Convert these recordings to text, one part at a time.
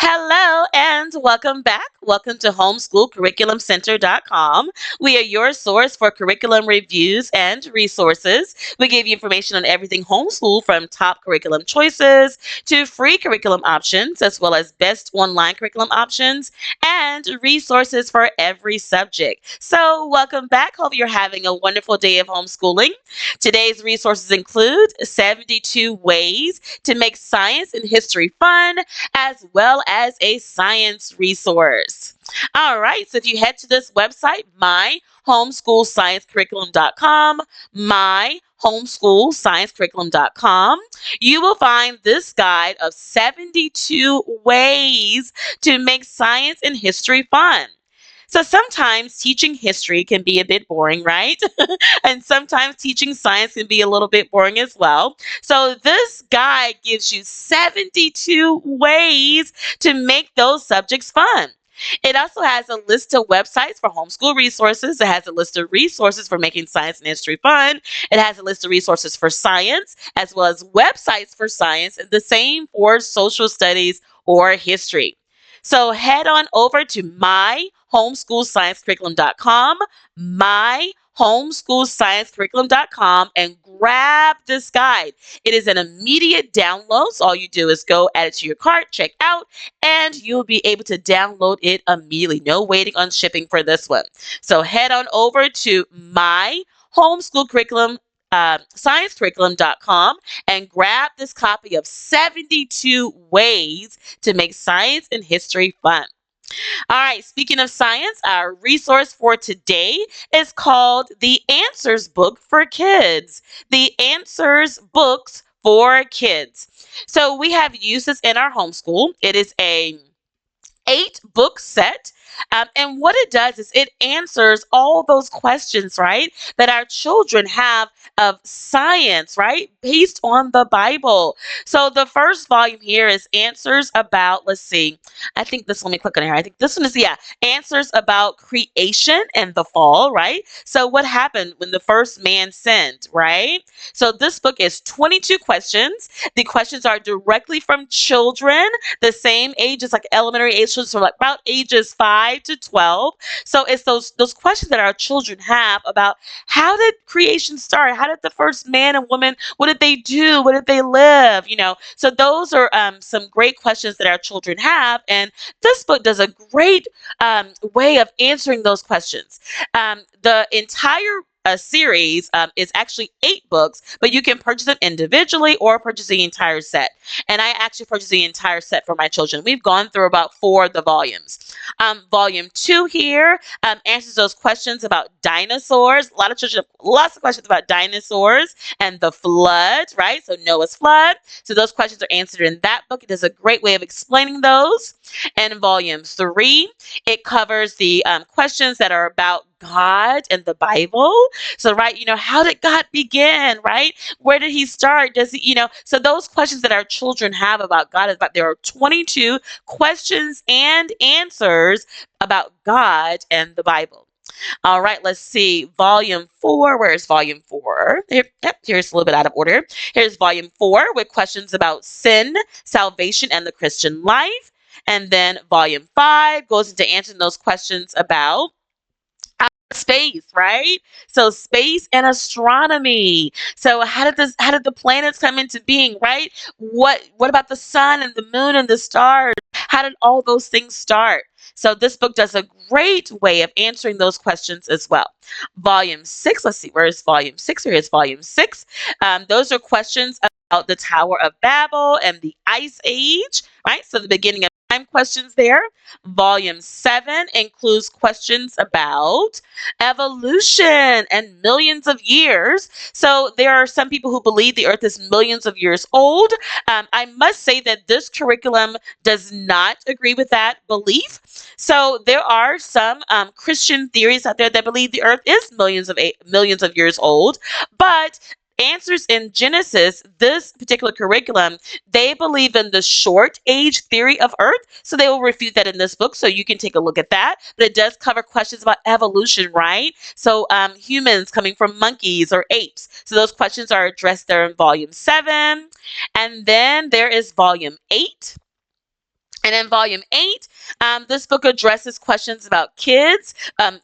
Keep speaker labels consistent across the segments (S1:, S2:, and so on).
S1: Hello and welcome back. Welcome to homeschoolcurriculumcenter.com. We are your source for curriculum reviews and resources. We give you information on everything homeschool from top curriculum choices to free curriculum options, as well as best online curriculum options and resources for every subject. So, welcome back. Hope you're having a wonderful day of homeschooling. Today's resources include 72 ways to make science and history fun, as well as a science resource. All right, so if you head to this website, myhomeschoolsciencecurriculum.com, myhomeschoolsciencecurriculum.com, you will find this guide of 72 ways to make science and history fun. So sometimes teaching history can be a bit boring, right? And sometimes teaching science can be a little bit boring as well. So this guide gives you 72 ways to make those subjects fun. It also has a list of websites for homeschool resources. It has a list of resources for making science and history fun. It has a list of resources for science, as well as websites for science, and the same for social studies or history. So head on over to myhomeschoolsciencecurriculum.com, myhomeschoolsciencecurriculum.com, and grab this guide. It is an immediate download. So all you do is go add it to your cart, check out, and you'll be able to download it immediately. No waiting on shipping for this one. So head on over to sciencecurriculum.com and grab this copy of 72 ways to make science and history fun. All right, speaking of science, our resource for today is called The Answers Book for Kids. The Answers Books for Kids. So we have used this in our homeschool. It is a 8-book set. And what it does is it answers all those questions, right, that our children have of science, right, based on the Bible. So the first volume here is answers about, let's see, I think this, let me click on here. I think this one is, yeah, answers about creation and the fall, right? So what happened when the first man sinned, right? So this book is 22 questions. The questions are directly from children, the same ages, like elementary age children, so like about ages 5 to 12. So it's those questions that our children have about how did creation start? How did the first man and woman, what did they do? What did they live? So those are some great questions that our children have. And this book does a great way of answering those questions. The entire series is actually 8 books, but you can purchase them individually or purchase the entire set. And I actually purchased the entire set for my children. We've gone through about 4 of the volumes. Volume 2 here answers those questions about dinosaurs. A lot of children have lots of questions about dinosaurs and the flood, right? So Noah's flood. So those questions are answered in that book. It does a great way of explaining those. And in volume 3, it covers the questions that are about God and the Bible. So, right, how did God begin, right? Where did he start? Does he, so those questions that our children have about God is about, there are 22 questions and answers about God and the Bible. All right, let's see. Volume 4. Where's volume 4? Here's a little bit out of order. Here's volume 4 with questions about sin, salvation, and the Christian life. And then volume 5 goes into answering those questions about space, right? So space and astronomy. So how did the planets come into being, right? What about the sun and the moon and the stars? How did all those things start? So this book does a great way of answering those questions as well. Volume 6, let's see, where is volume 6? Here is volume 6. Those are questions about the Tower of Babel and the Ice Age, right? So the beginning of time questions there. Volume 7 includes questions about evolution and millions of years. So there are some people who believe the earth is millions of years old. I must say that this curriculum does not agree with that belief. So there are some Christian theories out there that believe the earth is millions of years old, but answers in Genesis, this particular curriculum, they believe in the short age theory of Earth. So they will refute that in this book. So you can take a look at that. But it does cover questions about evolution, right? So humans coming from monkeys or apes. So those questions are addressed there in volume 7. And then there is volume 8. And in volume 8, this book addresses questions about kids,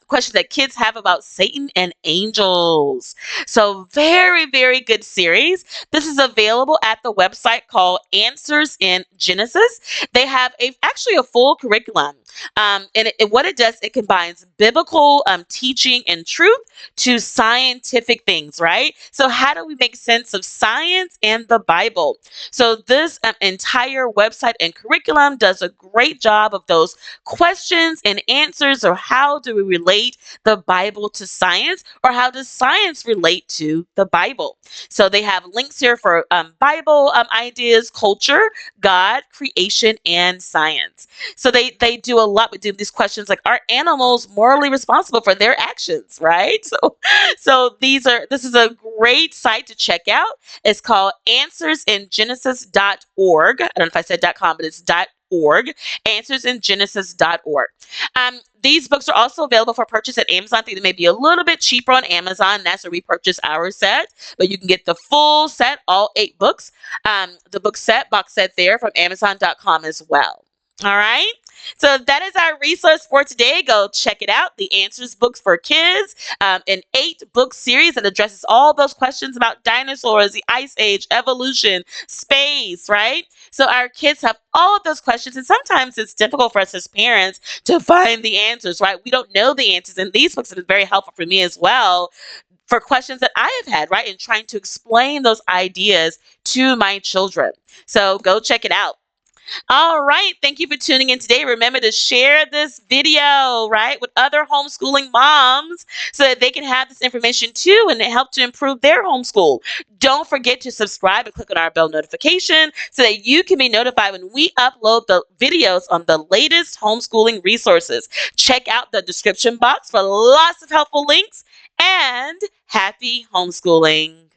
S1: questions that kids have about Satan and angels. So, very, very good series. This is available at the website called Answers in Genesis. They have actually a full curriculum. What it does, it combines biblical teaching and truth to scientific things, right? So, how do we make sense of science and the Bible? So this entire website and curriculum does a great job of those questions and answers, or how do we relate the Bible to science, or how does science relate to the Bible? So they have links here for Bible ideas, culture, God, creation, and science. So they do a lot with these questions like, are animals morally responsible for their actions, right? This is a great site to check out. It's called answersingenesis.org. I don't know if I said .com, but it's .org. Answersingenesis.org. These books are also available for purchase at Amazon. I think they may be a little bit cheaper on Amazon. That's where we purchase our set, but you can get the full set, all 8 books. The box set there from Amazon.com as well. All right. So that is our resource for today. Go check it out. The Answers Books for Kids, an 8-book series that addresses all those questions about dinosaurs, the Ice Age, evolution, space, right? So our kids have all of those questions, and sometimes it's difficult for us as parents to find the answers, right? We don't know the answers, and these books have been very helpful for me as well for questions that I have had, right? In trying to explain those ideas to my children. So go check it out. All right. Thank you for tuning in today. Remember to share this video, right, with other homeschooling moms so that they can have this information too and help to improve their homeschool. Don't forget to subscribe and click on our bell notification so that you can be notified when we upload the videos on the latest homeschooling resources. Check out the description box for lots of helpful links, and happy homeschooling.